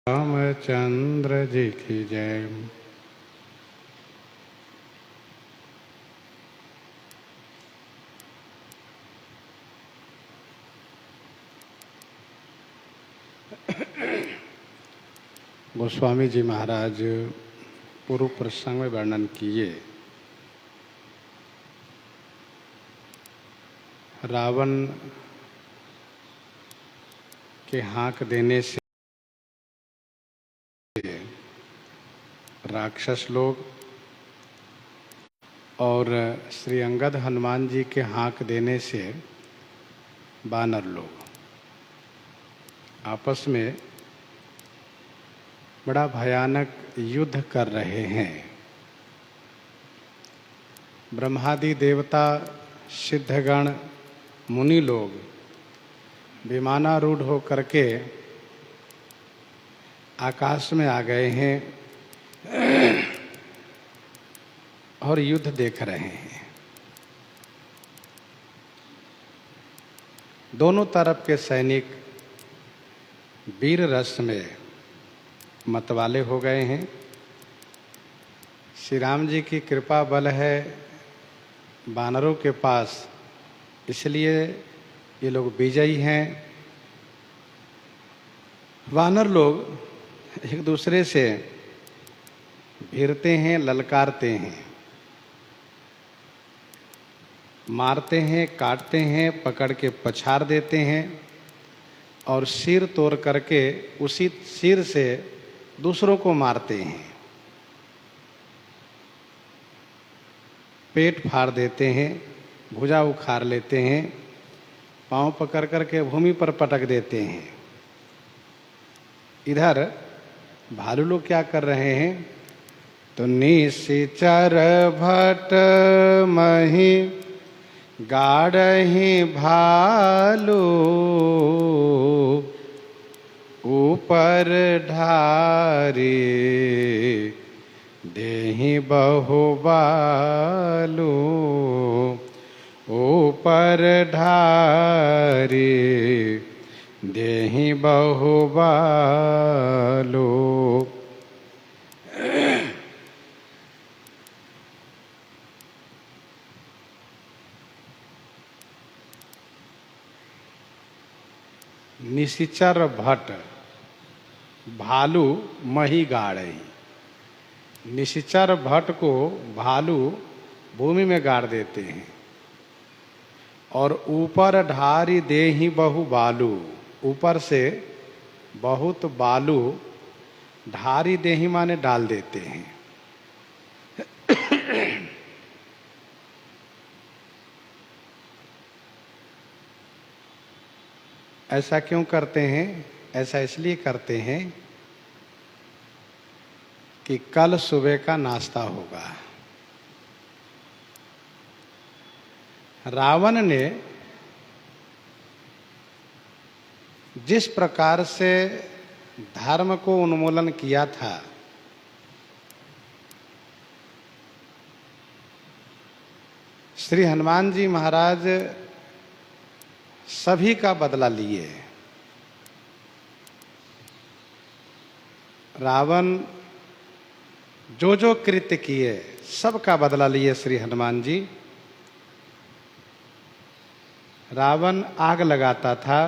रामचंद्र जी की जय। गोस्वामी जी महाराज पूर्व प्रसंग में वर्णन किए, रावण के हाँक देने से राक्षस लोग और श्री अंगद हनुमान जी के हाँक देने से वानर लोग आपस में बड़ा भयानक युद्ध कर रहे हैं। ब्रह्मादि देवता, सिद्धगण, मुनि लोग विमानारूढ़ होकर के आकाश में आ गए हैं और युद्ध देख रहे हैं। दोनों तरफ के सैनिक वीर रस में मतवाले हो गए हैं। श्री राम जी की कृपा बल है वानरों के पास, इसलिए ये लोग विजयी हैं। वानर लोग एक दूसरे से भिड़ते हैं, ललकारते हैं, मारते हैं, काटते हैं, पकड़ के पछाड़ देते हैं और सिर तोड़ करके उसी सिर से दूसरों को मारते हैं, पेट फाड़ देते हैं, भुजा उखाड़ लेते हैं, पांव पकड़ करके भूमि पर पटक देते हैं। इधर भालू लोग क्या कर रहे हैं? तो निशिचर भट मही गाड़ही भालू, ऊपर ढारी देहि बहु बालू, ऊपर ढारी देहि बहु बालू। निशिचर भट भालू मही गाड़ई। निशिचर भट को भालू भूमि में गाड़ देते हैं और ऊपर ढारी देहि बहु बालू, ऊपर से बहुत बालू ढारी देहि माने डाल देते हैं। ऐसा क्यों करते हैं? ऐसा इसलिए करते हैं कि कल सुबह का नाश्ता होगा। रावण ने जिस प्रकार से धर्म को उन्मूलन किया था, श्री हनुमान जी महाराज सभी का बदला लिए। रावण जो जो कृत्य किए सब का बदला लिए श्री हनुमान जी। रावण आग लगाता था,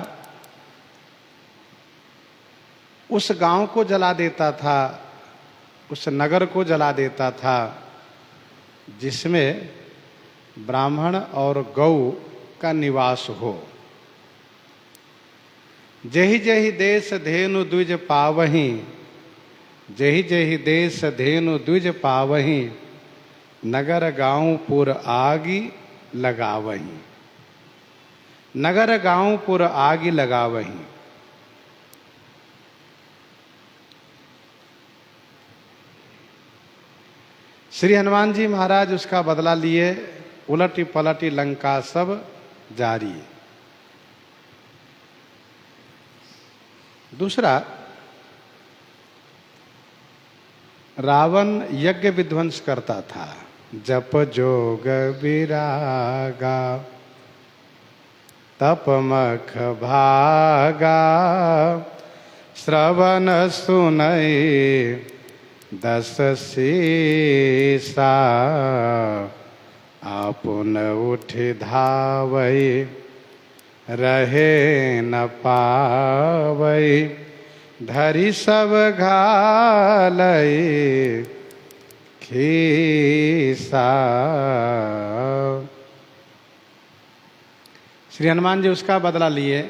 उस गांव को जला देता था, उस नगर को जला देता था जिसमें ब्राह्मण और गौ का निवास हो। जहि जहि देश धेनु द्विज पावहीं, जहि जहि देश धेनु द्विज पावहीं, नगर गांव पुर आगि लगावहीं, नगर गांव पुर आगि लगावहीं। श्री हनुमान जी महाराज उसका बदला लिए, उलटी पलटी लंका सब जारी। दूसरा, रावण यज्ञ विध्वंस करता था। जप जोग विरागा तप मख भागा, श्रवण सुनई दस सीसा, आपुन उठ धावई रहे न पावई, धरी सब घालई खीसा। श्री हनुमान जी उसका बदला लिए,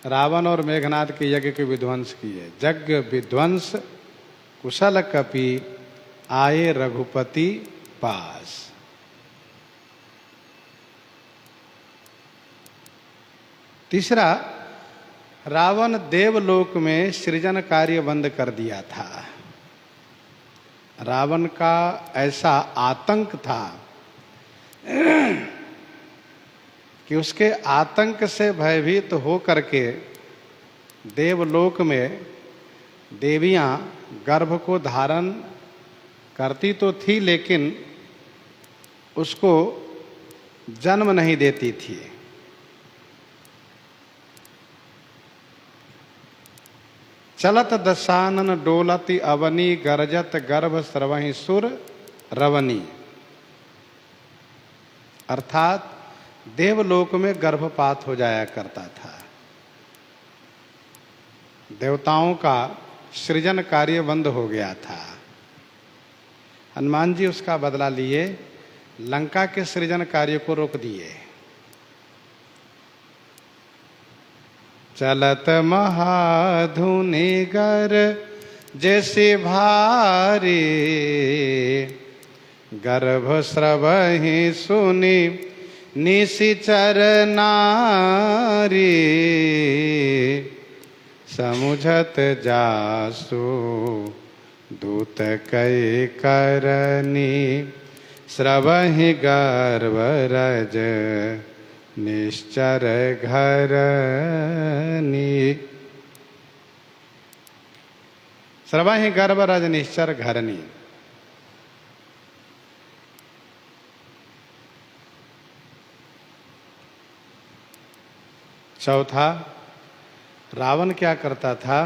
रावण और मेघनाथ के यज्ञ के विध्वंस किए। यज्ञ विध्वंस कुशल कपि आए रघुपति पास। तीसरा, रावण देवलोक में सृजन कार्य बंद कर दिया था। रावण का ऐसा आतंक था कि उसके आतंक से भयभीत हो करके देवलोक में देवियां गर्भ को धारण करती तो थी, लेकिन उसको जन्म नहीं देती थी। चलत दशानन डोलति अवनी, गरजत गर्भ स्रवहि सुर रवनी। अर्थात देवलोक में गर्भपात हो जाया करता था। देवताओं का सृजन कार्य बंद हो गया था। हनुमान जी उसका बदला लिए, लंका के सृजन कार्य को रोक दिए। चलत महाधुनि गर जैसे भारी, गर्भ स्रवहि सुनि निशिचर नारी, समुझत जासु दूत कै करनी, स्रवहि गर्भ रज निश्चर घरनी। स्रवहि गर्भ रज निश्चर घरनी। चौथा, रावण क्या करता था,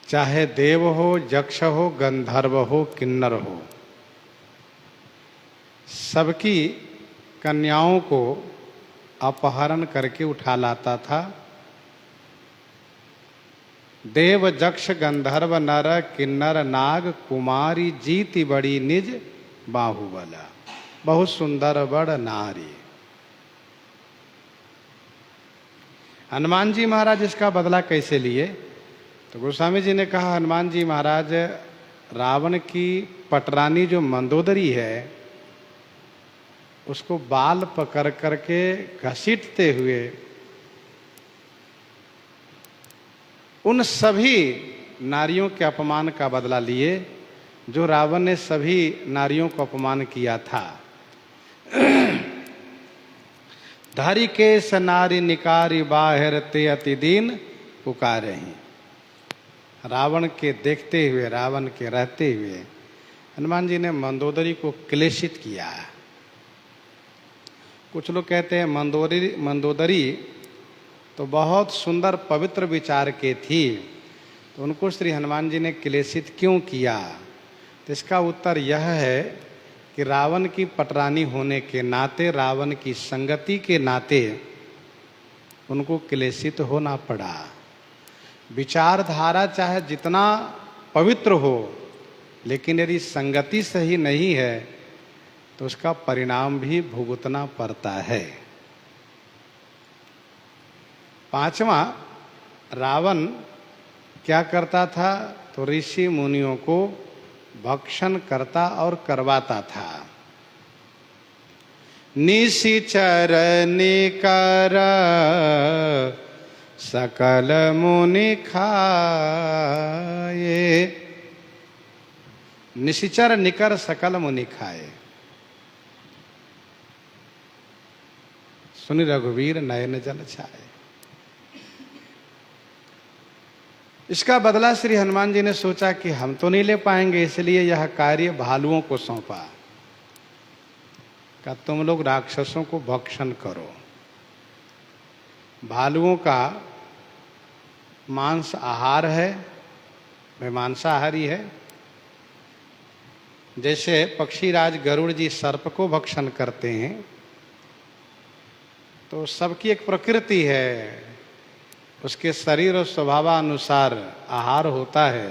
चाहे देव हो, यक्ष हो, गंधर्व हो, किन्नर हो, सबकी कन्याओं को अपहरण करके उठा लाता था। देव, यक्ष, गंधर्व, नर, किन्नर, नाग, कुमारी, जीति बड़ी निज बाहुबला। बहुत सुंदर बड़ नारी। हनुमान जी महाराज इसका बदला कैसे लिए? तो गोस्वामी जी ने कहा, हनुमान जी महाराज रावण की पटरानी जो मंदोदरी है उसको बाल पकड़ करके घसीटते हुए उन सभी नारियों के अपमान का बदला लिए जो रावण ने सभी नारियों को अपमान किया था। धारी केश नारी निकारी, बाहिर ते अति दीन पुकारे ही। रावण के देखते हुए, रावण के रहते हुए हनुमान जी ने मंदोदरी को क्लेशित किया। कुछ लोग कहते हैं मंदोदरी तो बहुत सुंदर पवित्र विचार के थी, तो उनको श्री हनुमान जी ने क्लेशित क्यों किया? तो इसका उत्तर यह है कि रावण की पटरानी होने के नाते, रावण की संगति के नाते उनको क्लेशित होना पड़ा। विचारधारा चाहे जितना पवित्र हो, लेकिन यदि संगति सही नहीं है तो उसका परिणाम भी भुगतना पड़ता है। पांचवा, रावण क्या करता था? तो ऋषि मुनियों को भक्षण करता और करवाता था। निशिचर निकर सकल मुनि खाए। निशिचर निकर सकल मुनि खाए। सुनि रघुवीर नयन जल छाए। इसका बदला श्री हनुमान जी ने सोचा कि हम तो नहीं ले पाएंगे, इसलिए यह कार्य भालुओं को सौंपा। कहा तुम लोग राक्षसों को भक्षण करो। भालुओं का मांस आहार है, वह मांसाहारी है। जैसे पक्षीराज गरुड़ जी सर्प को भक्षण करते हैं, तो सबकी एक प्रकृति है, उसके शरीर और स्वभावानुसार आहार होता है।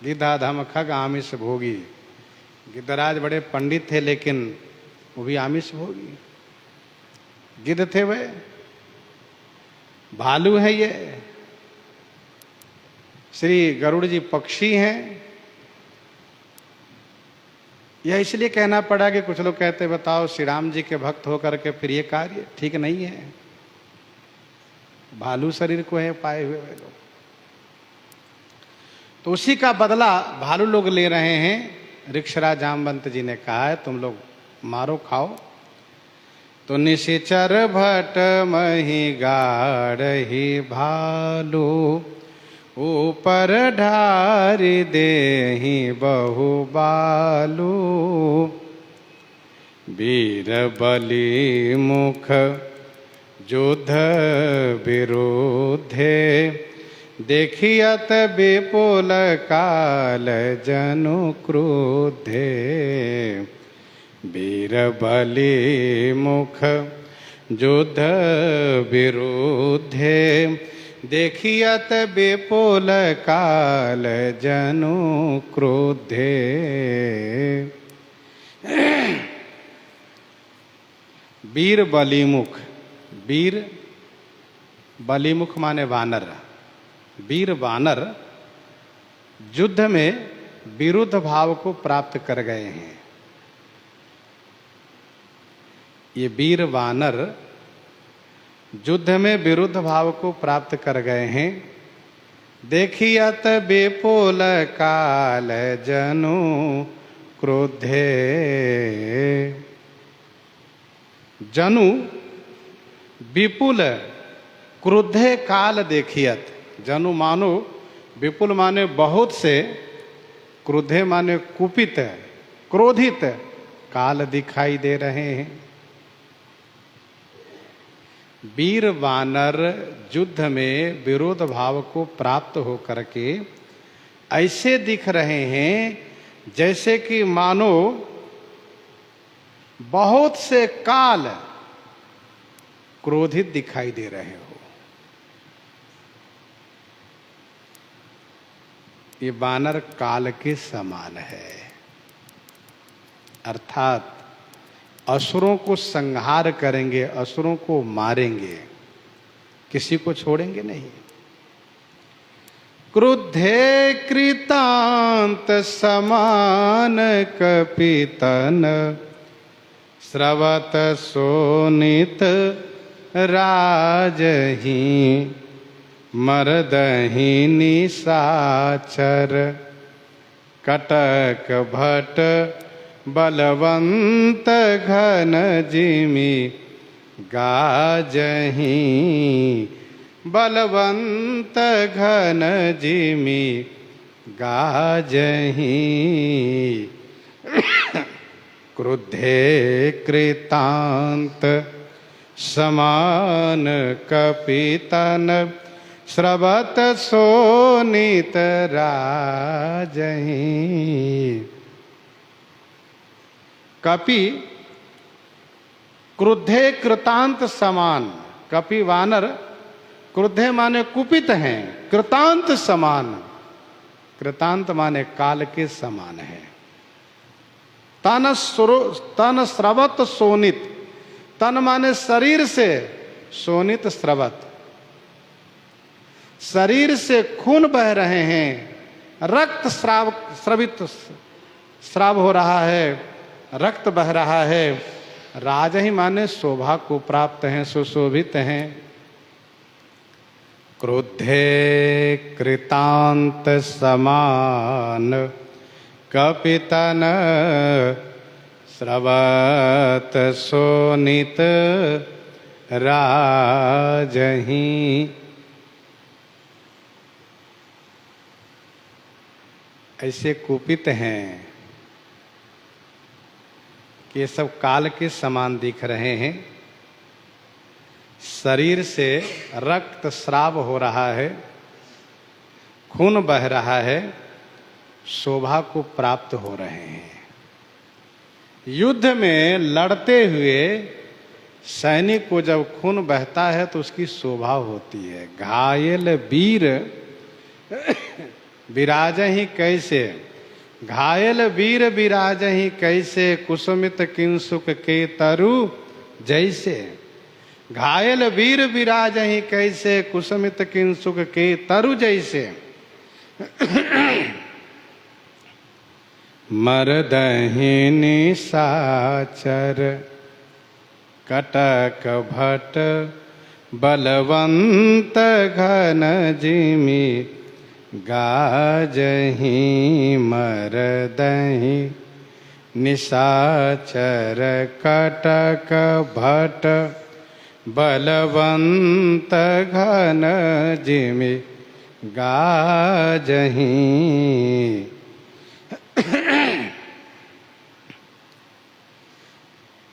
गिद्धाधम खग आमिष भोगी। गिद्धराज बड़े पंडित थे, लेकिन वो भी आमिष भोगी। गिद्ध थे वे, भालू है ये। श्री गरुड़ जी पक्षी हैं। यह इसलिए कहना पड़ा कि कुछ लोग कहते बताओ श्री राम जी के भक्त होकर के फिर ये कार्य ठीक नहीं है। भालू शरीर को है पाए हुए वे लोग, तो उसी का बदला भालू लोग ले रहे हैं। ऋक्षराज जामवंत जी ने कहा है तुम लोग मारो खाओ। तो निशिचर भट मही गाढ़ही भालू, ऊपर ढारी देहि बहु बालू। वीर बलि मुख युद्ध विरुद्धे, देखियत विपुल काल जनु क्रुद्धे। वीर बलि मुख युद्ध विरुद्धे, देखियत विपुल काल जनु क्रुद्धे। वीर बलिमुख, वीर बलिमुख माने वानर। वीर वानर युद्ध में विरुद्ध भाव को प्राप्त कर गए हैं। ये वीर वानर युद्ध में विरुद्ध भाव को प्राप्त कर गए हैं। देखियत विपुल काल जनु क्रोधे। जनु विपुल क्रोधे काल देखियत। जनु मानो विपुल माने बहुत से, क्रोधे माने कुपित क्रोधित काल दिखाई दे रहे हैं। वीर वानर युद्ध में विरोध भाव को प्राप्त होकर के ऐसे दिख रहे हैं जैसे कि मानो बहुत से काल क्रोधित दिखाई दे रहे हो। ये वानर काल के समान है, अर्थात असुरों को संहार करेंगे, असुरों को मारेंगे, किसी को छोड़ेंगे नहीं। क्रुद्धे कृतांत समान कपितन, स्रवत शोणित राजही। मर्दही निशाचर, कटक भट बलवंत घन जिमि गाजही। बलवंत घन जिमि गाजही। क्रुद्धे कृतांत समान कपितन, स्रवत शोणित राजही। कपि क्रुद्धे कृतांत समान। कपि वानर क्रुद्धे माने कुपित हैं, कृतांत समान। कृतांत माने काल के समान है। तन स्रवत शोणित। तन माने शरीर से, शोणित स्रवत। शरीर से खून बह रहे हैं, रक्त स्रावित स्राव हो रहा है, रक्त बह रहा है। राज ही माने शोभा को प्राप्त हैं, सुशोभित हैं। क्रुद्धे कृतांत समान कपितन, स्रवत शोणित राजही। ऐसे कुपित हैं कि ये सब काल के समान दिख रहे हैं। शरीर से रक्त स्राव हो रहा है, खून बह रहा है, शोभा को प्राप्त हो रहे हैं। युद्ध में लड़ते हुए सैनिक को जब खून बहता है तो उसकी शोभा होती है। घायल वीर विराजहि कैसे, घायल वीर विराजहि कैसे, कुसुमित किंसुक के तरु जैसे। घायल वीर विराजहि कैसे, कुसुमित किंसुक के तरु जैसे। मरदहि निशाचर कटक भट बलवंत घन जिमि गाजहि। मरदहि निशाचर कटक भट बलवंत घन जिमि गाजहि।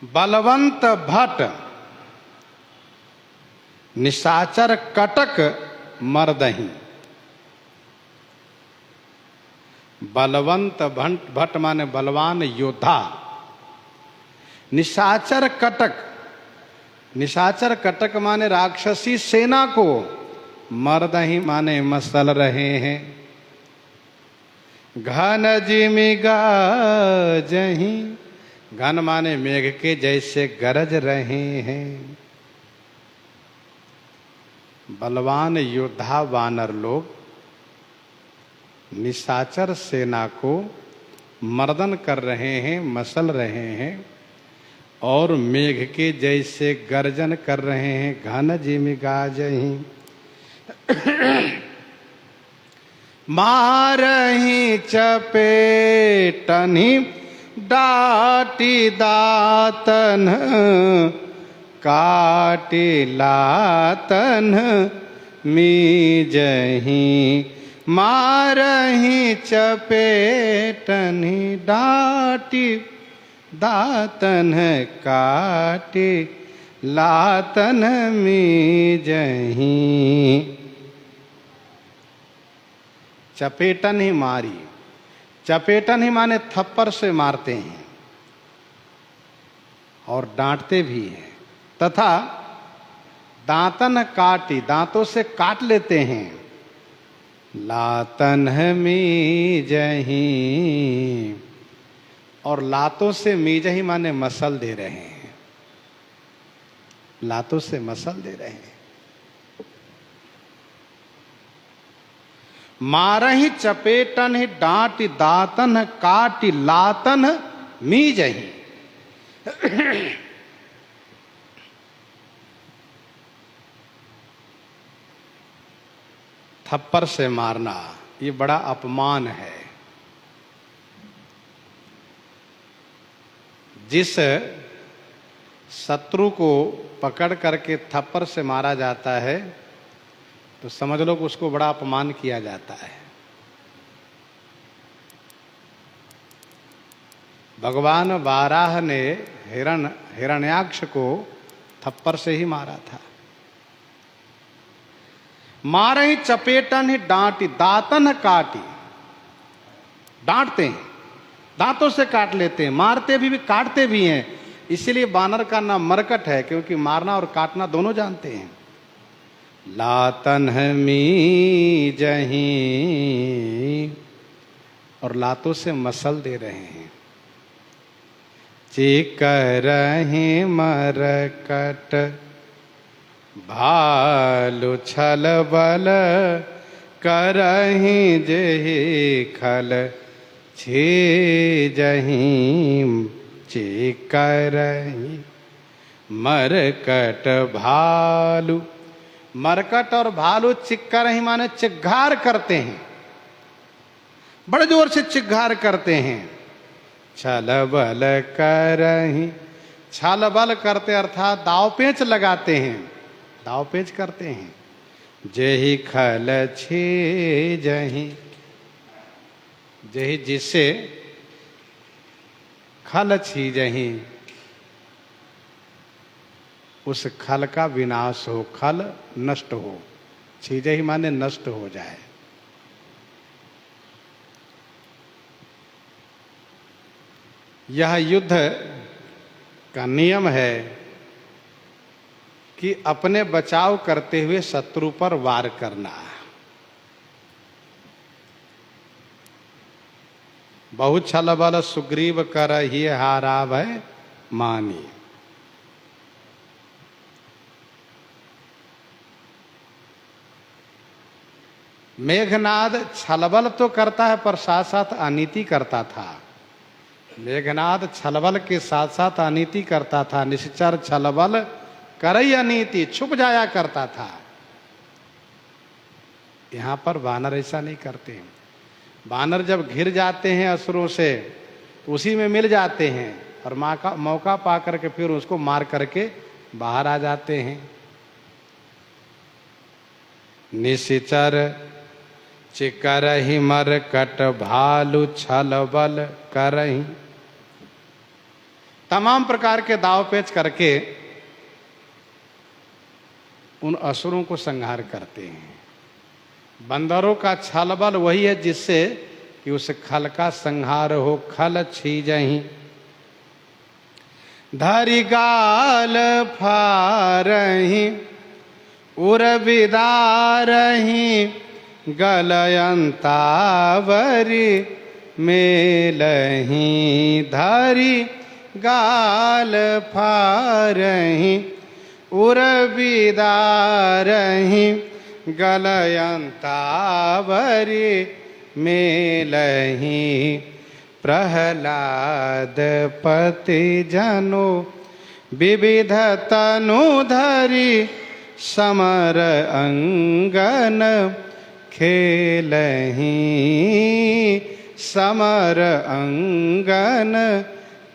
बलवंत भट निशाचर कटक मर्दहि। बलवंत भट माने बलवान योद्धा। निशाचर कटक, निशाचर कटक माने राक्षसी सेना को, मर्दहि माने मसल रहे हैं। घन जिमि गाजहि, घन माने मेघ के जैसे गरज रहे हैं। बलवान योद्धा वानर लोग निशाचर सेना को मर्दन कर रहे हैं, मसल रहे हैं और मेघ के जैसे गर्जन कर रहे हैं। घन जिमि गाजहि मारहि चपेटनि डाटी दातन काटी लातन मीजहि। मारहि चपेटनि डाटी दातन काटी लातन मीजहि। चपेटन ही मारी, चपेटन ही माने थप्पड़ से मारते हैं और डांटते भी हैं, तथा दांतन काटी, दांतों से काट लेते हैं। लातन मीजहि, और लातों से मीजहि माने मसल दे रहे हैं, लातों से मसल दे रहे हैं। मारहि चपेटन ही डांट दातन काटी लातन मीजहि। थप्पड़ से मारना ये बड़ा अपमान है। जिस शत्रु को पकड़ करके थप्पड़ से मारा जाता है तो समझ लो कि उसको बड़ा अपमान किया जाता है। भगवान वाराह ने हिरण्याक्ष को थप्पड़ से ही मारा था। मारहि चपेटन ही डांटी दातन काटी, डांटते हैं, दांतों से काट लेते हैं, मारते भी काटते भी हैं। इसीलिए बानर का नाम मरकट है, क्योंकि मारना और काटना दोनों जानते हैं। लातन मीजहि, और लातों से मसल दे रहे हैं। चिकरहि मरकट भालु छल बल करहि जेहि खल छीजहि। चिकरहि मरकट भालु, मरकट और भालू चिक्कर माने चिघार करते हैं, बड़े जोर से चिघार करते हैं। छल बल करहि, छल बल करते अर्थात दाव पेंच लगाते हैं, दाव पेंच करते हैं। जेहि खल छीजहि, जेहि जिससे खल छीजहि उस खल का विनाश हो, खल नष्ट हो। छीजे ही माने नष्ट हो जाए। यह युद्ध का नियम है कि अपने बचाव करते हुए शत्रु पर वार करना। बहुत छल बल सुग्रीव कर ही हारा भय मानी। मेघनाद छलबल तो करता है पर साथ साथ अनीति करता था। मेघनाद छलबल के साथ साथ अनीति करता था। निश्चर छलबल करई अनीति, छुप जाया करता था। यहां पर वानर ऐसा नहीं करते। वानर जब घिर जाते हैं असुरों से तो उसी में मिल जाते हैं और मौका पा करके फिर उसको मार करके बाहर आ जाते हैं। निशिचर चिकरहि मर कट भालू छल बल करहि। तमाम प्रकार के दाव पेच करके उन असुरों को संहार करते हैं। बंदरों का छल बल वही है जिससे कि उस खल का संहार हो। खल छीजहि धरि गाल फारहि उर विदारहि गलयंतावरी मेलहि। धरि गाल फारहि उर विदारहि गलयंतावरी मेलहि। प्रहलाद पति जनु विविध तनु धरि समर अंगन खेलहि। समर अंगन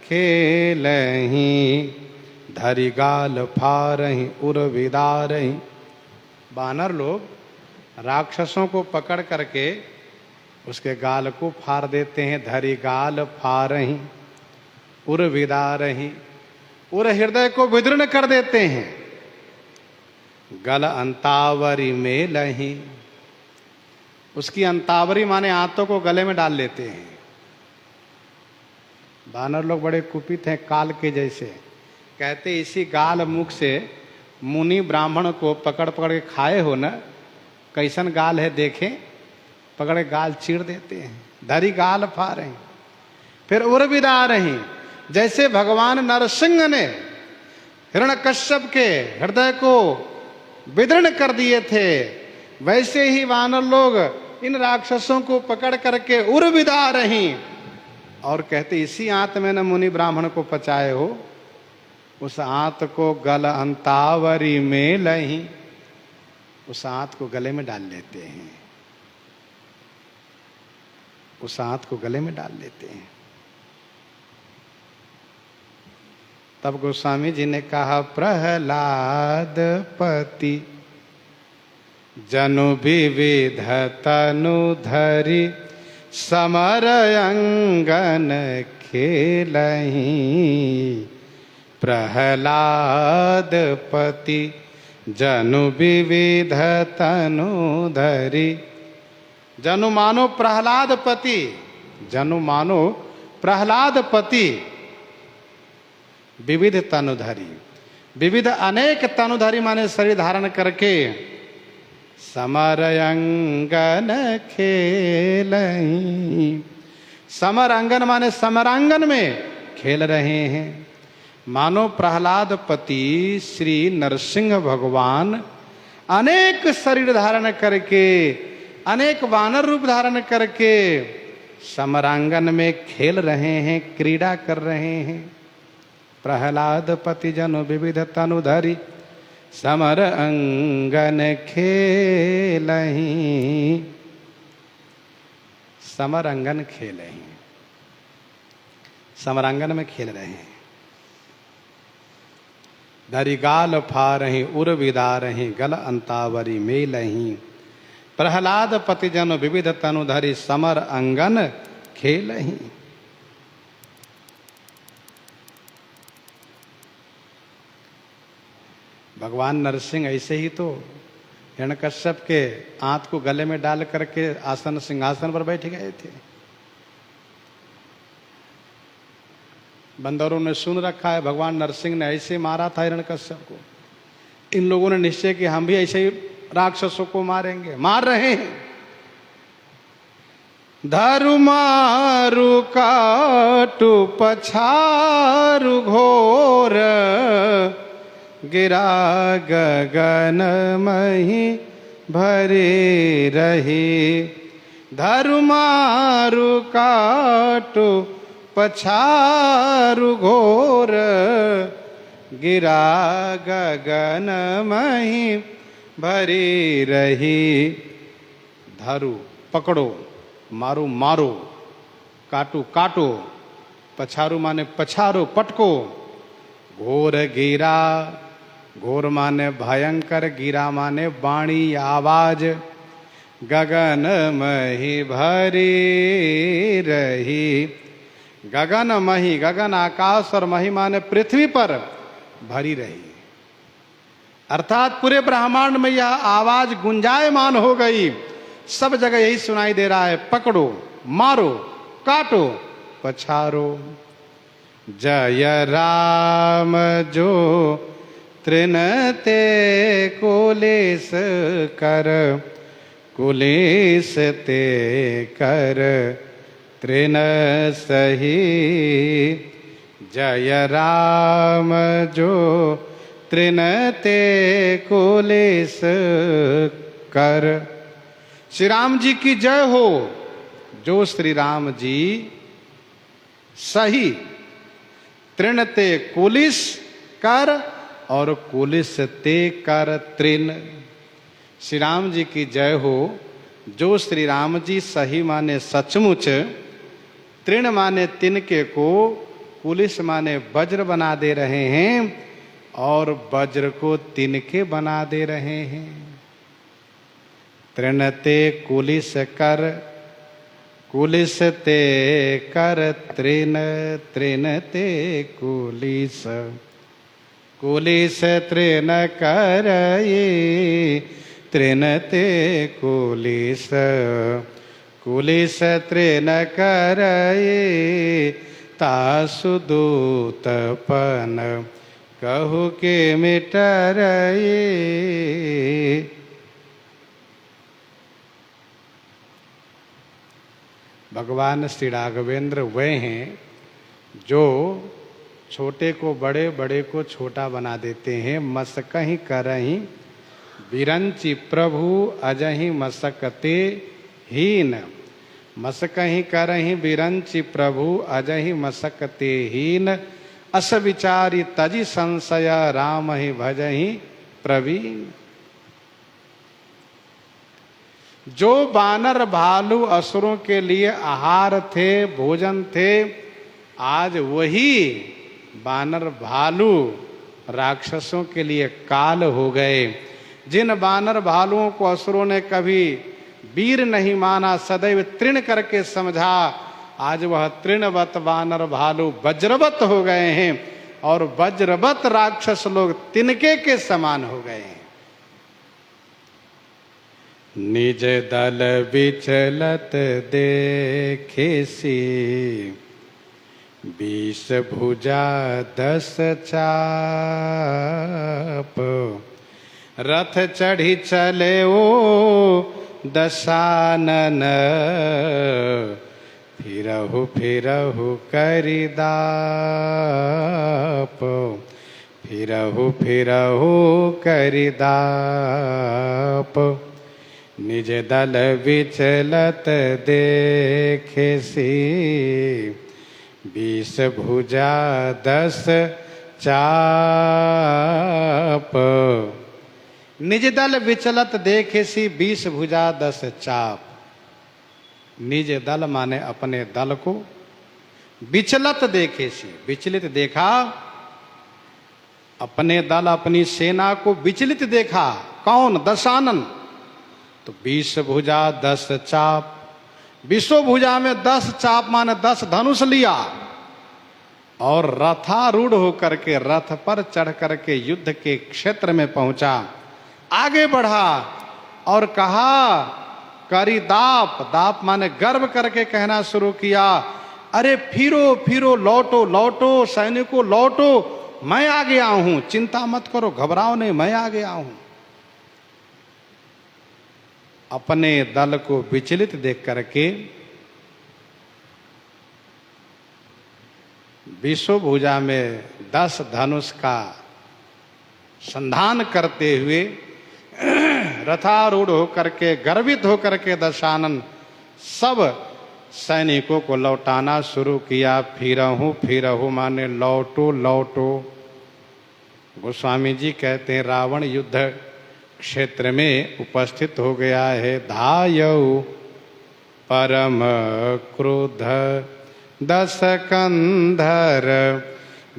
खेलहि। धरि गाल फारहि उर विदारहि। वानर लोग राक्षसों को पकड़ करके उसके गाल को फाड़ देते हैं। धरि गाल फारहि उर विदारहि। उर हृदय को विदीर्ण कर देते हैं। गल अंतावरी में लही। उसकी अंतावरी माने आंतों को गले में डाल लेते हैं। वानर लोग बड़े कुपित हैं, काल के जैसे। कहते इसी गाल मुख से मुनि ब्राह्मण को पकड़ पकड़ के खाए हो न, कैसन गाल है देखें। पकड़ के गाल चीर देते हैं। धरि गाल फारहि फिर उर विदारहि। जैसे भगवान नरसिंह ने हिरण्यकश्यप के हृदय को विदीर्ण कर दिए थे, वैसे ही वानर लोग इन राक्षसों को पकड़ करके उर विदारहि। और कहते इसी आंत में न मुनि ब्राह्मण को पचाए हो, उस आंत को गल अंतावरी में लही। उस आंत को गले में डाल लेते हैं। उस आंत को गले में डाल लेते हैं। तब गोस्वामी जी ने कहा प्रहलाद पति जनु विविध तनु धरि समर अंगन खेलहि। प्रहलाद पति जनु विविध तनु धरि। जनु मानो प्रहलाद पति। जनु मानो प्रहलाद पति विविध तनुधरी। विविध अनेक तनुधरी माने शरीर धारण करके समर अंगन खेलहि। समर अंगन माने समरांगन में खेल रहे हैं। मानो प्रहलाद पति श्री नरसिंह भगवान अनेक शरीर धारण करके, अनेक वानर रूप धारण करके समरांगन में खेल रहे हैं, क्रीड़ा कर रहे हैं। प्रहलाद पति जनु विविध तनु धरि समर अंगन खेलहि। समर अंगन खेलहि। समरांगन में खेल रहे हैं। धरि गाल फारहि उर विदारहि गल अंतावरी मेलहि। प्रहलाद पति जनु विविध तनु धरि समर अंगन खेलहि। भगवान नरसिंह ऐसे ही तो हिरण्यकश्यप के आंत को गले में डाल करके आसन सिंहासन पर बैठ गए थे। बंदरों ने सुन रखा है भगवान नरसिंह ने ऐसे मारा था हिरण्यकश्यप को। इन लोगों ने निश्चय किया हम भी ऐसे ही राक्षसों को मारेंगे, मार रहे हैं। धरु मारु काटु पछारु घोर, गिरा गगन मही भरे रही। धरु मारु काटु पछारु घोर, गिरा गगन मही भरी रही। धरु पकड़ो, मारो मारो, काटो काटो, पछारू माने पछारो पटको, घोर गिरा, घोर माने भयंकर, गिरा माने वाणी आवाज, गगन मही भरी रही। गगन मही, गगन आकाश और मही माने पृथ्वी पर भरी रही, अर्थात पूरे ब्रह्मांड में यह आवाज गुंजायमान हो गई। सब जगह यही सुनाई दे रहा है, पकड़ो मारो काटो पछारो। जय राम जो तृणते कुलेश कर, कुलेश ते कर तृण सही। जय राम जो तृणते कुलेश कर। श्री राम जी की जय हो। जो श्री राम जी सही तृणते कुलिस कर और कुलिस ते कर तृण। श्री राम जी की जय हो। जो श्री राम जी सही माने सचमुच, तृण माने तिनके को, कुलिस माने वज्र बना दे रहे हैं और वज्र को तिनके बना दे रहे हैं। तृणते कुलिस कर, कुलिस ते कर तृण, तृण ते कुलिस, कुलिस तृण कर ये तृण ते कुलिस, कुलिस तृण कर ये तासु दूतपन कहु के मिटर ये। भगवान श्री राघवेंद्र वे हैं जो छोटे को बड़े, बड़े को छोटा बना देते हैं। मसकहि करहि बिरंचि प्रभु अजहि मसकते हीन। मसकहि करहि बिरंचि प्रभु अजहि मसकते हीन। अस विचारि तजि संशय राम ही भजहि प्रवीण। जो बानर भालू असुरों के लिए आहार थे, भोजन थे, आज वही बानर भालू राक्षसों के लिए काल हो गए। जिन बानर भालुओं को असुरों ने कभी वीर नहीं माना, सदैव तृण करके समझा, आज वह तृणवत बानर भालू वज्रवत हो गए हैं और वज्रवत राक्षस लोग तिनके के समान हो गए हैं। निज दल विचलत देखे सी, 20 भुजा 10 चाप। रथ चढ़ी चले ओ दशानन, फिरहु फिरहु करि दाप, फिरहु फिरहु करि दाप। निज दल विचलत देखे सी, 20 भुजा 10 चाप। निज दल विचलत देखे सी, 20 भुजा 10 चाप। निज दल माने अपने दल को, विचलत देखे सी विचलित देखा, अपने दल अपनी सेना को विचलित देखा। कौन? दशानन। तो 20 भुजा 10 चाप, 20 भुजा में 10 चाप माने 10 धनुष लिया और रथारूढ़ होकर के रथ पर चढ़ करके युद्ध के क्षेत्र में पहुंचा, आगे बढ़ा और कहा, करी दाप, दाप माने गर्व करके कहना शुरू किया, अरे फिरो फिरो, लौटो लौटो सैनिकों लौटो, मैं आ गया हूं, चिंता मत करो, घबराओ नहीं, मैं आ गया हूं। अपने दल को विचलित देख करके विश्वभुजा में 10 धनुष का संधान करते हुए रथारूढ़ होकर के, गर्वित होकर के दशानन सब सैनिकों को लौटाना शुरू किया। फिरहूं फिरहूं माने लौटो लौटो। गोस्वामी जी कहते हैं रावण युद्ध क्षेत्र में उपस्थित हो गया है। धायौ परम क्रुद्ध दस कंधर,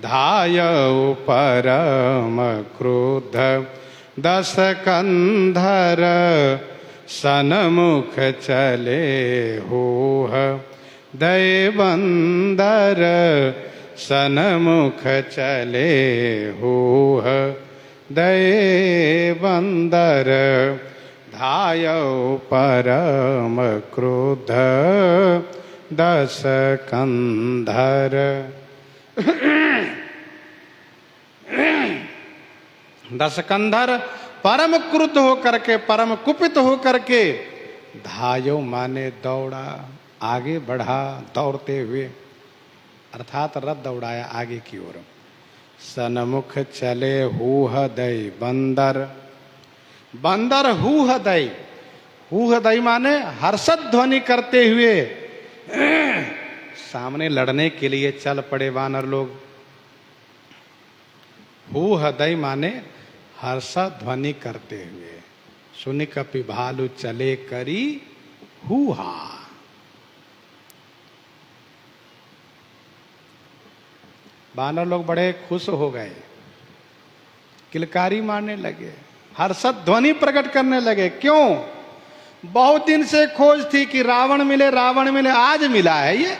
धायौ परम क्रुद्ध दस कंधर, सनमुख चले होह दय बंदर, सनमुख चले होह दय बंदर, धायौ परम क्रुद्ध दस कंधर। दस कंधर परम क्रुद्ध होकर के, परम कुपित होकर के, धायो माने दौड़ा, आगे बढ़ा दौड़ते हुए, अर्थात रथ दौड़ाया आगे की ओर। सनमुख चले हूह दय बंदर, बंदर हूह दय, हूह दय माने हर्षद ध्वनि करते हुए सामने लड़ने के लिए चल पड़े वानर लोग। हूह दय माने हर्षद ध्वनि करते हुए। सुनि कपि भालु चले करी हूहा। वानर लोग बड़े खुश हो गए, किलकारी मारने लगे, हर्षद ध्वनि प्रकट करने लगे। क्यों? बहुत दिन से खोज थी कि रावण मिले, रावण मिले, आज मिला है ये।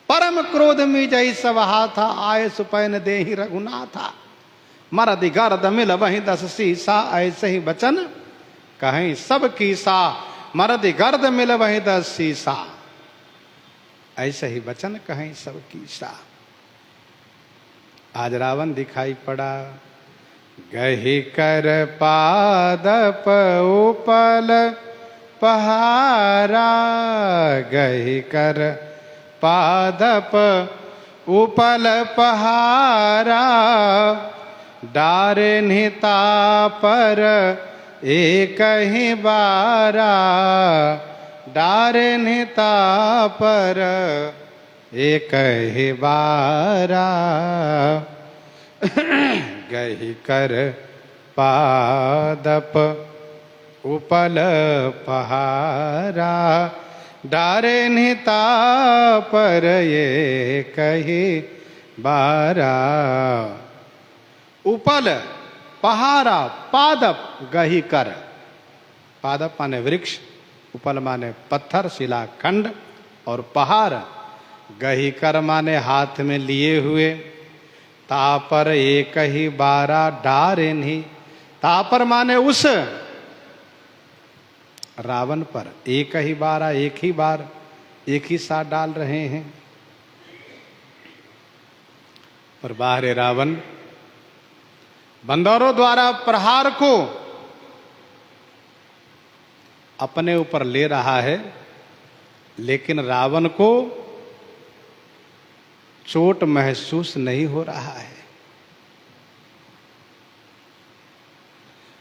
परम क्रोध में जही सब हाथा, आए सुपैन देहि रघुनाथा, मरदि गर्द मिल वही 10 सीसा, ऐसे ही वचन कहीं सब कीसा, मरदि गर्द मिल वही 10 सीसा, ऐसे ही वचन कहीं सब कीसा। आज रावण दिखाई पड़ा, गही कर पादप उपल पहारा, गही कर पादप उपल पहारा, डारे निता पर एक ही बारा, डारे निता पर एक ही बारा, गही कर पादप उपल पहारा, डारे निता पर ये कही बारा। उपल पहारा, पादप गही कर, पादप माने वृक्ष, उपल माने पत्थर शिलाखंड, और पहाड़ गही कर माने हाथ में लिए हुए। तापर एक ही बारा डारे नहीं, तापर माने उस रावण पर एक ही बारा, एक ही बार, एक ही साथ डाल रहे हैं। पर बाहरे रावण बंदरों द्वारा प्रहार को अपने ऊपर ले रहा है, लेकिन रावण को चोट महसूस नहीं हो रहा है।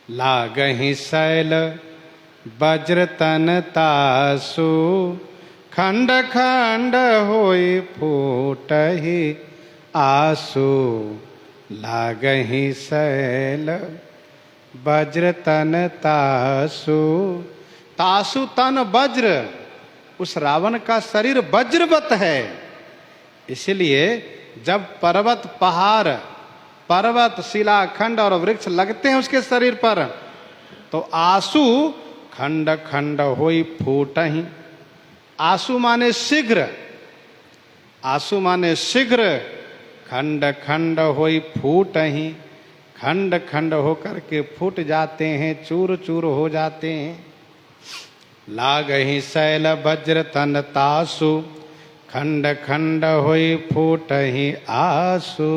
लागहि शैल वज्र तन तासु, खंड खंड होई फूटहि आसु, लागहि शैल वज्र तन तासु, तासु तन वज्र, उस रावण का शरीर वज्रवत है। इसलिए जब पर्वत पहाड़, पर्वत शिलाखंड और वृक्ष लगते हैं उसके शरीर पर, तो आंसू खंड खंड होई फूटहि, आंसू माने शीघ्र, आसु माने शीघ्र, खंड खंड होई फूट ही, खंड खंड होकर के फूट जाते हैं, चूर चूर हो जाते हैं। लागहि शैल वज्र तन तासु, खंड खंड होई फूट ही आसु।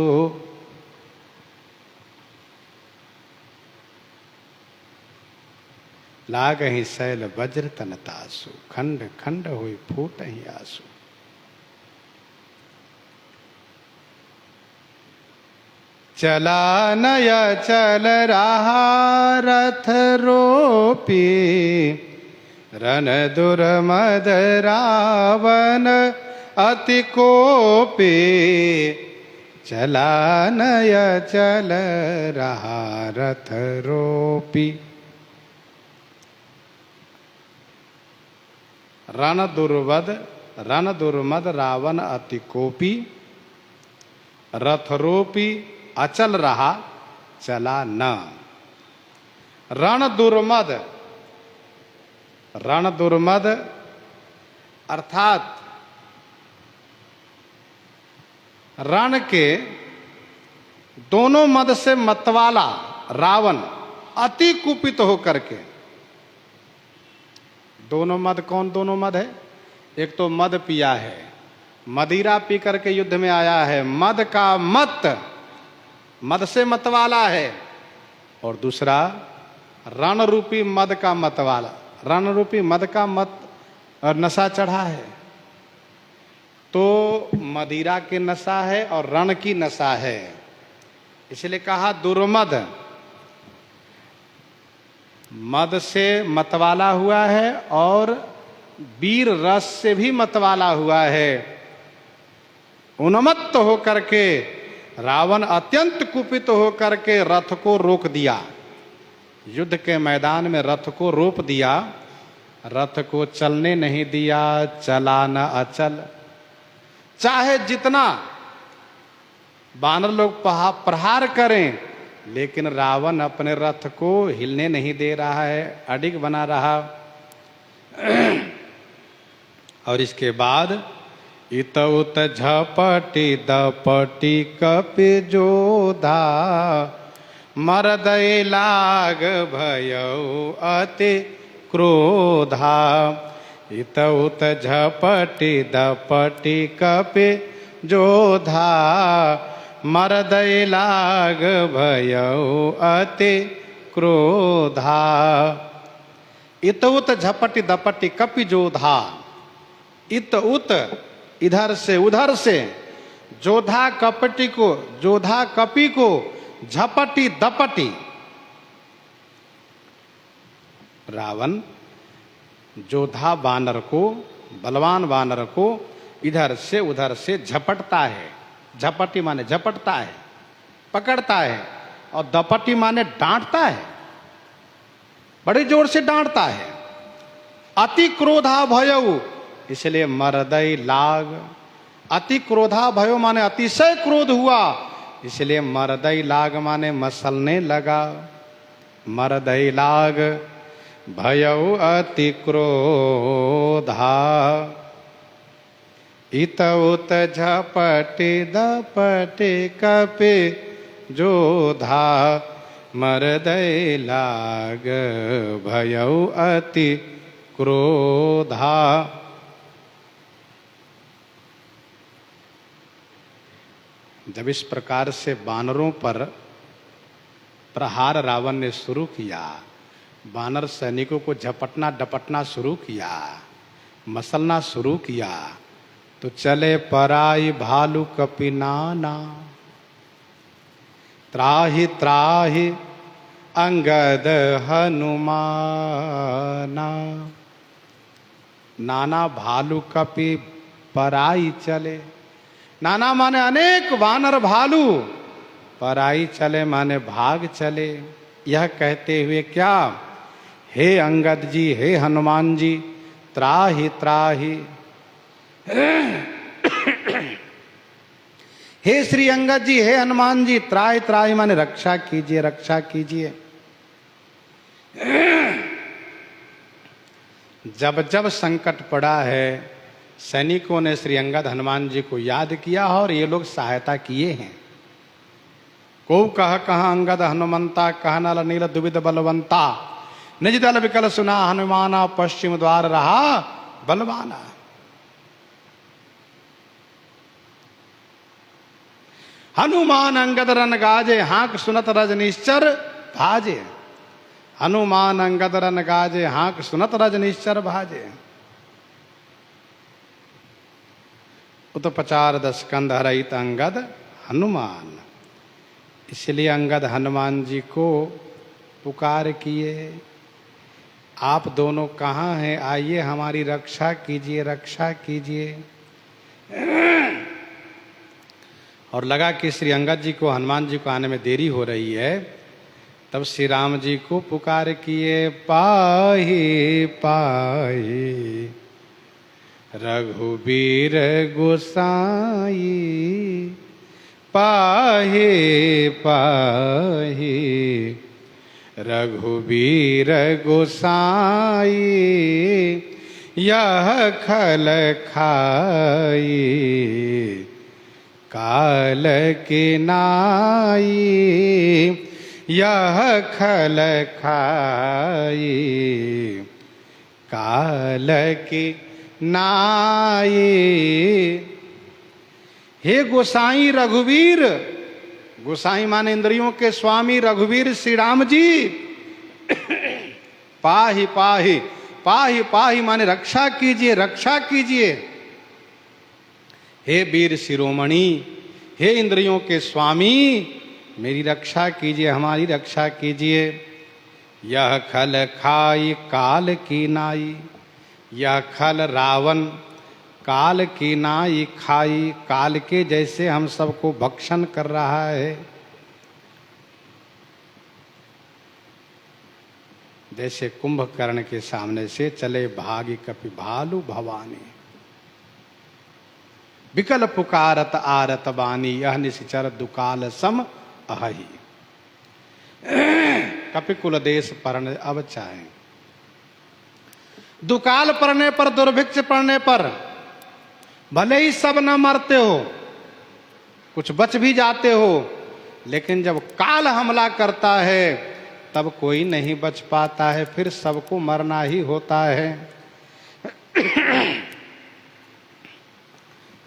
लागहि शैल वज्र तन तासु, खंड खंड होई फूट ही आसु। चला नय चल रहा रथ रोपी, रन दुर्मद रावण अति कोपी। चला नय चल रहा रथ रोपी। रण दुर्मद रावण अति कोपी, रथ रोपी अचल रहा चला न। रण दुर्मद अर्थात रण के दोनों मद से मतवाला रावण अति कुपित होकर के। दोनों मद कौन दोनों मद है? एक तो मद पिया है, मदिरा पी करके युद्ध में आया है, मद का मद से मतवाला है। और दूसरा रण रूपी मद का मतवाला, रण रूपी मद का मत और नशा चढ़ा है। तो मदिरा की नशा है और रण की नशा है, इसलिए कहा दुर्मद। मद से मतवाला हुआ है और वीर रस से भी मतवाला हुआ है। उन्मत्त होकर के रावण अत्यंत कुपित होकर के रथ को रोक दिया। युद्ध के मैदान में रथ को रोक दिया, रथ को चलने नहीं दिया। चला न अचल, चाहे जितना वानर लोग प्रहार करें, लेकिन रावण अपने रथ को हिलने नहीं दे रहा है, अडिग बना रहा। और इसके बाद इत उत झपटी दपटी कपि जोधा, मरदय लाग भयउ अति क्रोधा। इत उत झपटी दपटी कपि जोधा, मरदय लाग भयउ अति क्रोधा। इत उत झपटी दपटी कपि जोधा। इत उत इधर से उधर से, जोधा कपटी को, जोधा कपि को, झपटी दपटी। रावण जोधा वानर को, बलवान वानर को इधर से उधर से झपटता है। झपटी माने झपटता है, पकड़ता है, और दपटी माने डांटता है, बड़े जोर से डांटता है। अति क्रोधा भयउ, इसलिए मरदय लाग। अति क्रोधा भयो माने अतिशय क्रोध हुआ, इसलिए मरदय लाग माने मसलने लगा। मरदय लाग भयउ अति क्रोधा। इत उत झपटी दपटी कपि जोधा, मरदय लाग भयउ अति क्रोधा। जब इस प्रकार से वानरों पर प्रहार रावण ने शुरू किया, वानर सैनिकों को झपटना डपटना शुरू किया, मसलना शुरू किया, तो चले पराई भालू कपि नाना। त्राहि त्राहि अंगद हनुमाना। नाना भालू कपि पराई चले। नाना माने अनेक वानर भालू, पराई चले माने भाग चले। यह कहते हुए क्या, हे अंगद जी, हे हनुमान जी, त्राहि त्राहि। हे श्री अंगद जी, हे हनुमान जी, त्राहि त्राहि माने रक्षा कीजिए, रक्षा कीजिए। जब जब संकट पड़ा है, सैनिकों ने श्री अंगद हनुमान जी को याद किया और ये लोग सहायता किए हैं। को कहा अंगद हनुमंता, कह नल नील दुविध बलवंता, निज दल विकल सुना हनुमाना, पश्चिम द्वार रहा बलवाना। हनुमान अंगद रन गाजे, हाँक सुनत रजनीश्चर भाजे। हनुमान अंगद रन गाजे, हाँक सुनत रजनीश्चर भाजे। उत पचार दस कंध हरहित अंगद हनुमान। इसलिए अंगद हनुमान जी को पुकार किए, आप दोनों कहाँ हैं, आइए हमारी रक्षा कीजिए, रक्षा कीजिए। और लगा कि श्री अंगद जी को, हनुमान जी को आने में देरी हो रही है, तब श्री राम जी को पुकार किए, पाहि पाहि रघुबीर गोसाई, पाहि पाहि रघुबीर गोसाई, यह खल खाई काल के नाई, यह खल खाई काल के नाई। हे गोसाई रघुवीर, गोसाई माने इंद्रियों के स्वामी रघुवीर श्री राम जी, पाहि पाहि, पाहि पाहि माने रक्षा कीजिए, रक्षा कीजिए। हे वीर शिरोमणि, हे इंद्रियों के स्वामी, मेरी रक्षा कीजिए, हमारी रक्षा कीजिए। यह खल खाई काल की नाई, यह खल रावण काल की नाई खाई, काल के जैसे हम सबको भक्षण कर रहा है। जैसे कुंभकर्ण के सामने से चले भागी कपि भालू भवानी, विकल पुकारत आरत बानी, यह निश्चर दुकाल सम अहि। कपिकुल देश परण अब चाहे, दुकाल पड़ने पर, दुर्भिक्ष पड़ने पर भले ही सब न मरते हो, कुछ बच भी जाते हो, लेकिन जब काल हमला करता है तब कोई नहीं बच पाता है, फिर सबको मरना ही होता है।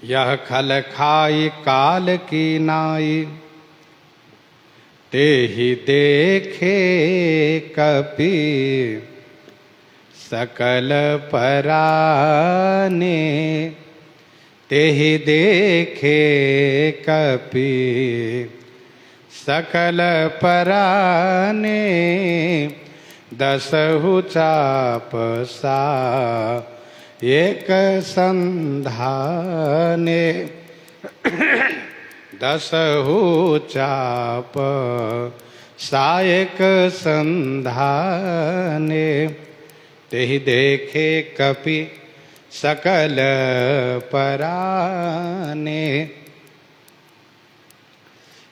यह खल खाई काल की नाई, ते ही देखे कपि सकल पराने, ते ही देखे कपि सकल पराने, दसहु चाप सा एक संधाने, दसहु चाप सायक संधाने, तेहि देखे कपि सकल पराने,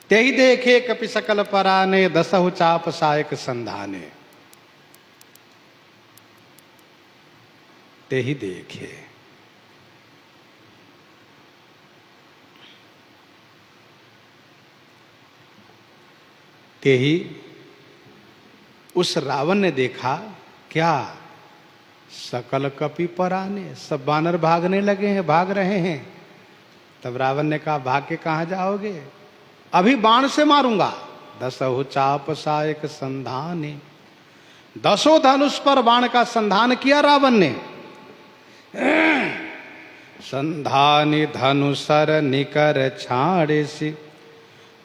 तेहि देखे कपि सकल पराने, दसहु चाप सायक संधाने। तेहि देखे, तेहि उस रावण ने देखा, क्या सकल कपि पराने, सब बानर भागने लगे हैं, भाग रहे हैं। तब रावण ने कहा, भाग के कहाँ जाओगे, अभी बाण से मारूंगा। दसहु चाप सायक संधाने, दसों धनुष पर बाण का संधान किया रावण ने। संधानी धनुषर निकर छाड़े से,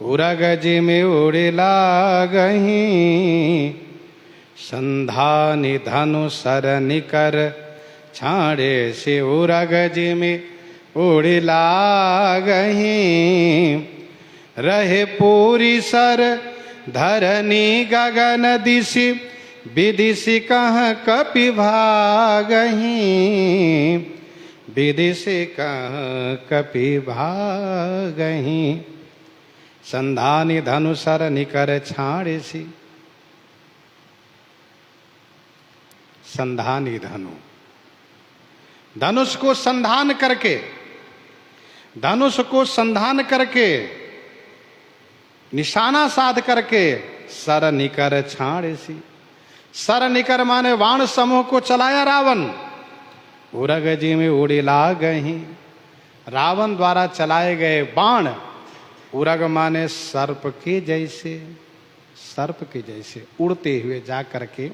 उरगज में उड़े लागही। संधानी धनुषर निकर छाड़े से, उरगज में उड़े लागही। रहे पूरी सर धरनी गगन दिशि, विदिशि कहाँ कपि भागही। विदिशि कहाँ कपि भागही। संधानी धनुषर निकर छाड़े सी, संधानी धनु धनुष को संधान करके, धनुष को संधान करके, निशाना साध करके सर निकर छाड़ सी। सर निकर माने वाण समूह को चलाया रावण, उरग जी में उड़ी लागहि। रावण द्वारा चलाए गए बाण उरग माने सर्प के जैसे, सर्प के जैसे उड़ते हुए जा करके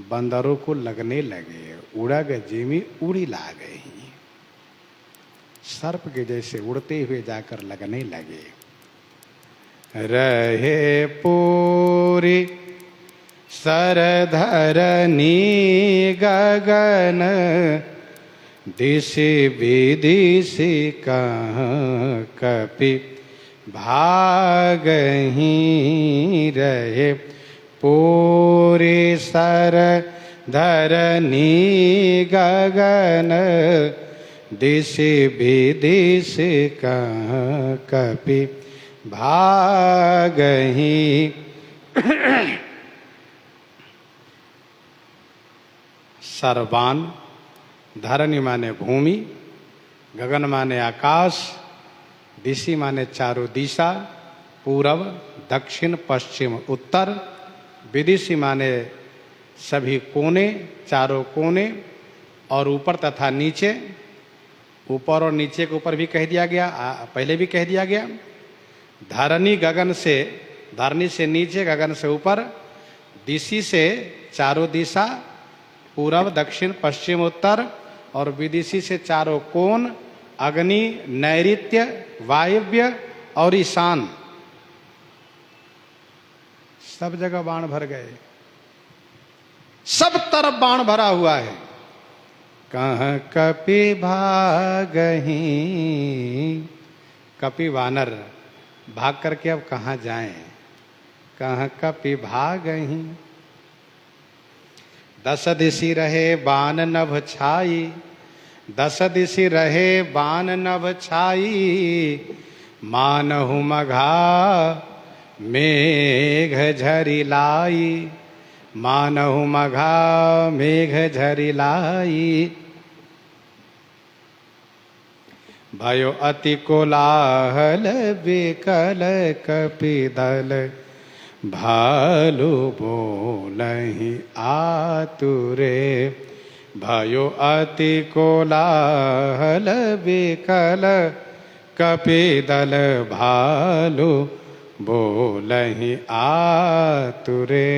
बंदरों को लगने लगे। उड़ग जिमी उड़ी ला गई, सर्प के जैसे उड़ते हुए जाकर लगने लगे। रहे पूरी सरधरनी गगन, दिशि विदिशि कहाँ कपि भागहि। रहे पूरी सरधरनी गगन, दिशि विदिशि कहाँ कपि भागहि। सर्वान, धरणी माने भूमि, गगन माने आकाश, दिशि माने चारों दिशा, पूरब दक्षिण पश्चिम उत्तर, विदिशि माने सभी कोने, चारों कोने, और ऊपर तथा नीचे। ऊपर और नीचे के ऊपर भी कह दिया गया, पहले भी कह दिया गया। धरणी गगन से, धरणी से नीचे, गगन से ऊपर, दिशि से चारों दिशा, पूरब दक्षिण पश्चिम उत्तर, और विदिशि से चारों कोण, अग्नि, नैऋत्य, वायव्य और ईशान, सब जगह बाण भर गए। सब तरफ बाण भरा हुआ है। कहाँ कपि भागहि। कपि वानर भाग करके अब कहाँ जाएं। कहाँ कपि भागहि। 10 दिशि रहे बाण नभ छाई, 10 दिशि रहे बाण नभ छाई। मानहु मघा मेघ झरि लाई, मानहु मघा मेघ झरि लाई। भयो अति कोलाहल विकल कपिदल, भालु बोलहि आतुरे। भयो अति कोलाहल विकल कपिदल, भालु बोलहि आतुरे।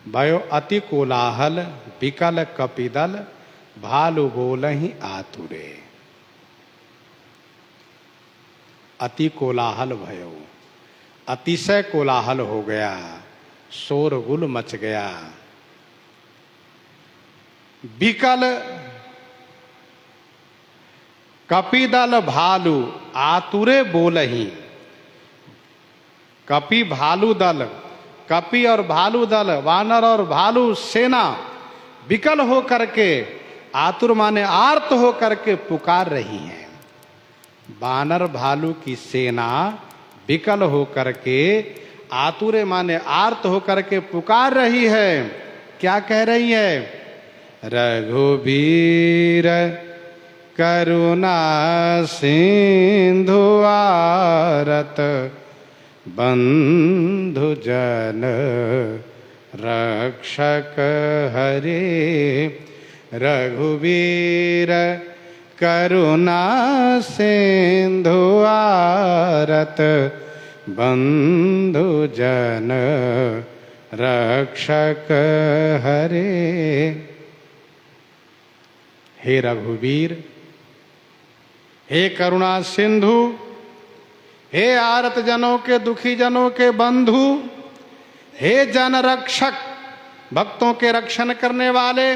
भयो अति कोलाहल विकल कपिदल, भालु बोलहि आतुरे। अति कोलाहल भयो, अतिशय कोलाहल हो गया, शोरगुल मच गया। विकल कपिदल भालू आतुरे बोलहि। कपि भालू दल, कपि और भालू दल, वानर और भालू सेना विकल हो करके, आतुर माने आर्त हो करके पुकार रही है। वानर भालू की सेना विकल हो करके, आतुरे माने आर्त हो करके पुकार रही है। क्या कह रही है? रघुबीर करुणा सिंधु आरत, बंधु जन रक्षक हरे। रघुबीर करुणा सिंधु आरत, बंधु जन रक्षक हरे। हे रघुवीर, हे करुणा सिंधु, हे आरत जनों के, दुखी जनों के बंधु, हे जन रक्षक, भक्तों के रक्षण करने वाले,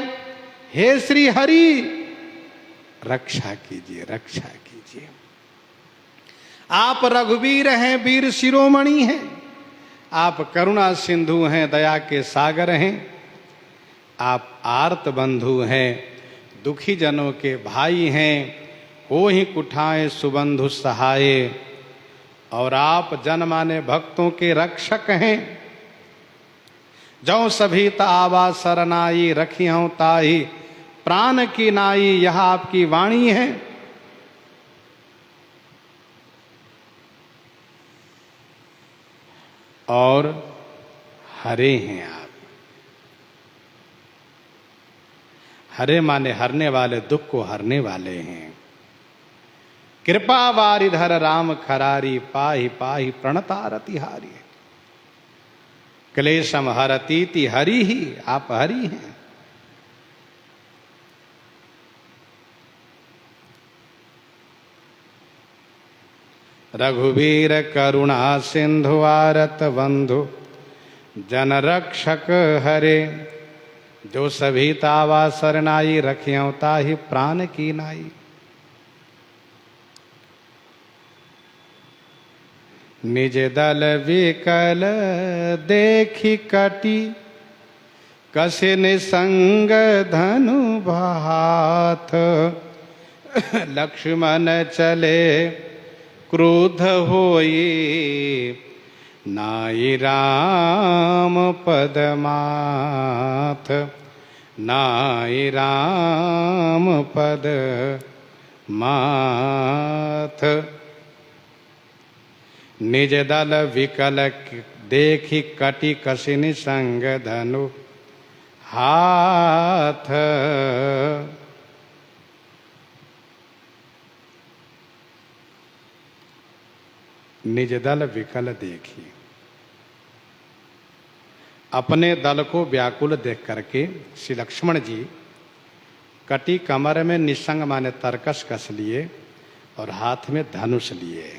हे श्री हरि, रक्षा कीजिए, रक्षा कीजिए। आप रघुवीर हैं, वीर शिरोमणि हैं, आप करुणा सिंधु हैं, दया के सागर हैं, आप आर्त बंधु हैं, दुखी जनों के भाई हैं, हो ही कुठाए सुबंधु सहाय, और आप जनमाने भक्तों के रक्षक हैं। जौ सभी आवा सरनाई, रखी हूं ताही प्राण की नाई। यह आपकी वाणी है। और हरे हैं आप। हरे माने हरने वाले, दुख को हरने वाले हैं। कृपा वारिधर राम खरारी, पाहि पाहि प्रणतारति हारी। क्लेशम हरतीति हरि ही, आप हरि हैं। रघुवीर करुणा सिंधु आरत बंधु, जन रक्षक हरे। जो सभी तावा सरनाई, रखियों ताहि प्राण की नाई। निज दल विकल देखी कटी, कसे निसंग धनु भाथ। लक्ष्मण चले क्रुद्ध होई, नाई राम पद माथ। नाई राम पद माथ। निज दल विकल देखी कटी, कसिनि संग धनु हाथ। निज दल विकल देखी, अपने दल को व्याकुल देख करके श्री लक्ष्मण जी कटी कमर में निसंग माने तरकस कस लिए और हाथ में धनुष लिए।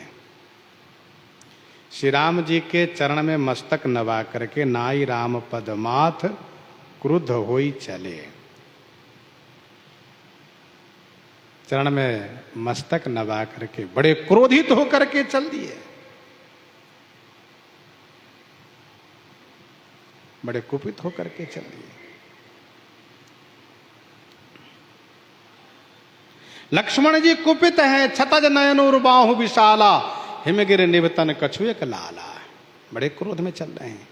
श्री राम जी के चरण में मस्तक नवा करके नाई राम पद माथ, क्रुद्ध होई चले। चरण में मस्तक नवा करके बड़े क्रोधित होकर के चल दिए। बड़े कुपित होकर के चल दिए। लक्ष्मण जी कुपित हैं। छतज नयनोर बाहु विशाला, हिमगिर निभतन कछुएक लाला। बड़े क्रोध में चल रहे हैं।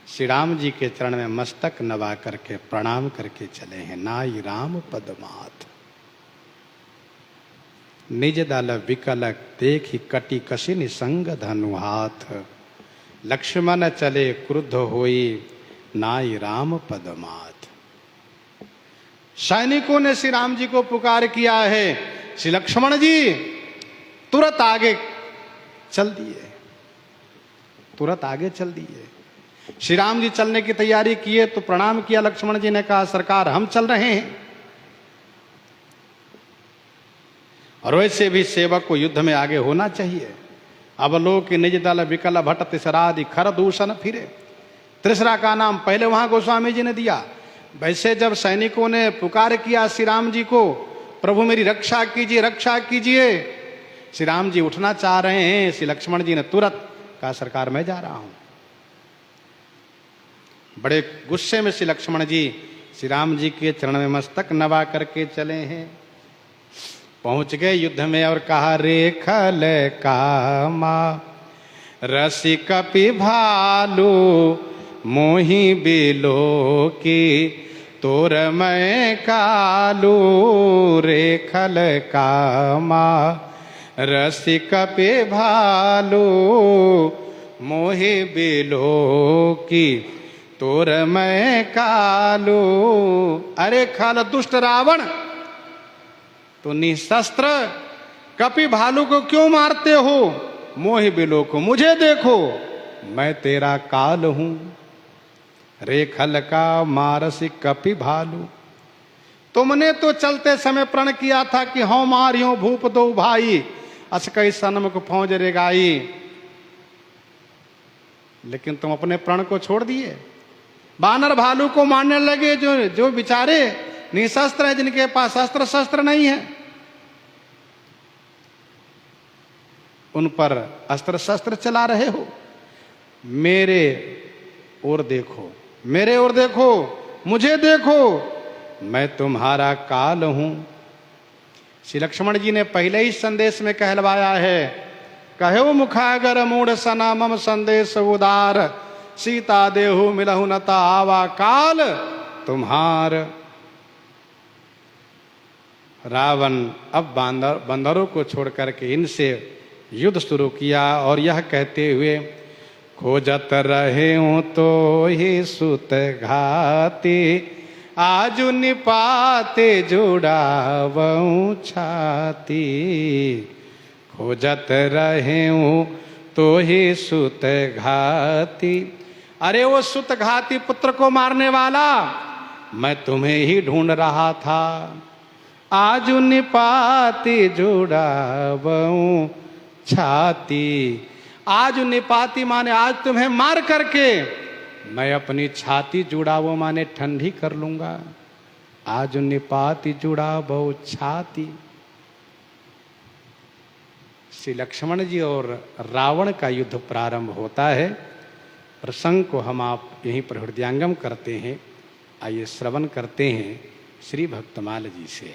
श्री राम जी के चरण में मस्तक नवा करके प्रणाम करके चले हैं। नाई राम पदमाथ, निज दल विकल देखी कटी, कसिनि संग धनु हाथ। लक्ष्मण चले क्रुद्ध होई, नाई राम पदमाथ। सैनिकों ने श्री राम जी को पुकार किया है। श्री लक्ष्मण जी तुरंत आगे चल दिए। तुरंत आगे चल दिए। श्री राम जी चलने की तैयारी किए तो प्रणाम किया। लक्ष्मण जी ने कहा, सरकार हम चल रहे हैं। और वैसे भी सेवक को युद्ध में आगे होना चाहिए। अब लोग की निज दल विकल भट्ट तिसरादि, खर दूषण फिरे। तिसरा का नाम पहले वहां गोस्वामी जी ने दिया। वैसे जब सैनिकों ने पुकार किया श्री राम जी को, प्रभु मेरी रक्षा कीजिए, रक्षा कीजिए। श्री राम जी उठना चाह रहे हैं। श्री लक्ष्मण जी ने तुरंत कहा, सरकार मैं जा रहा हूं। बड़े गुस्से में श्री लक्ष्मण जी श्री राम जी के चरण में मस्तक नवा करके चले हैं। पहुंच गए युद्ध में और कहा, रेखल कामा रसि कपि भालू, मोहि बिलो की तोर मैं कालू। रेखल कामा रसि कपि भालू, मोहि बिलो की तोर मैं कालू। अरे खल दुष्ट रावण, तो निशस्त्र कपि भालू को क्यों मारते हो? मोहि बिलो को, मुझे देखो, मैं तेरा काल हूं। रेखल का मारसी कपि भालू, तुमने तो चलते समय प्रण किया था कि हौ मारियो भूप दो भाई, असकई सन्मुख फौज रेगाई। लेकिन तुम अपने प्रण को छोड़ दिए, बानर भालू को मारने लगे। जो बेचारे निशस्त्र है, जिनके पास अस्त्र शस्त्र नहीं है, उन पर अस्त्र शस्त्र चला रहे हो। मेरे ओर देखो, मेरे ओर देखो, मुझे देखो, मैं तुम्हारा काल हूं। श्री लक्ष्मण जी ने पहले ही संदेश में कहलवाया है, कहो मुखागर मूढ़ सना मम संदेश उदार, सीता देहु मिलहु नता आवा काल तुम्हार। रावण अब बंदरों को छोड़ करके इनसे युद्ध शुरू किया और यह कहते हुए, खोजत रहे हूं तो ही सुत घाती, आजु निपाते जुड़ावऊं छाती। खोजत रहे हूं तो ही सुत घाती, अरे वो सुत घाती पुत्र को मारने वाला मैं तुम्हें ही ढूंढ रहा था। आजु निपाती जुड़ावऊं छाती, आज निपाती माने आज तुम्हें मार करके मैं अपनी छाती जुड़ावो माने ठंडी कर लूंगा। आज निपाती जुड़ावो छाती। श्री लक्ष्मण जी और रावण का युद्ध प्रारंभ होता है। प्रसंग को हम आप यहीं पर हृदयांगम करते हैं। आइए श्रवण करते हैं श्री भक्तमाल जी से।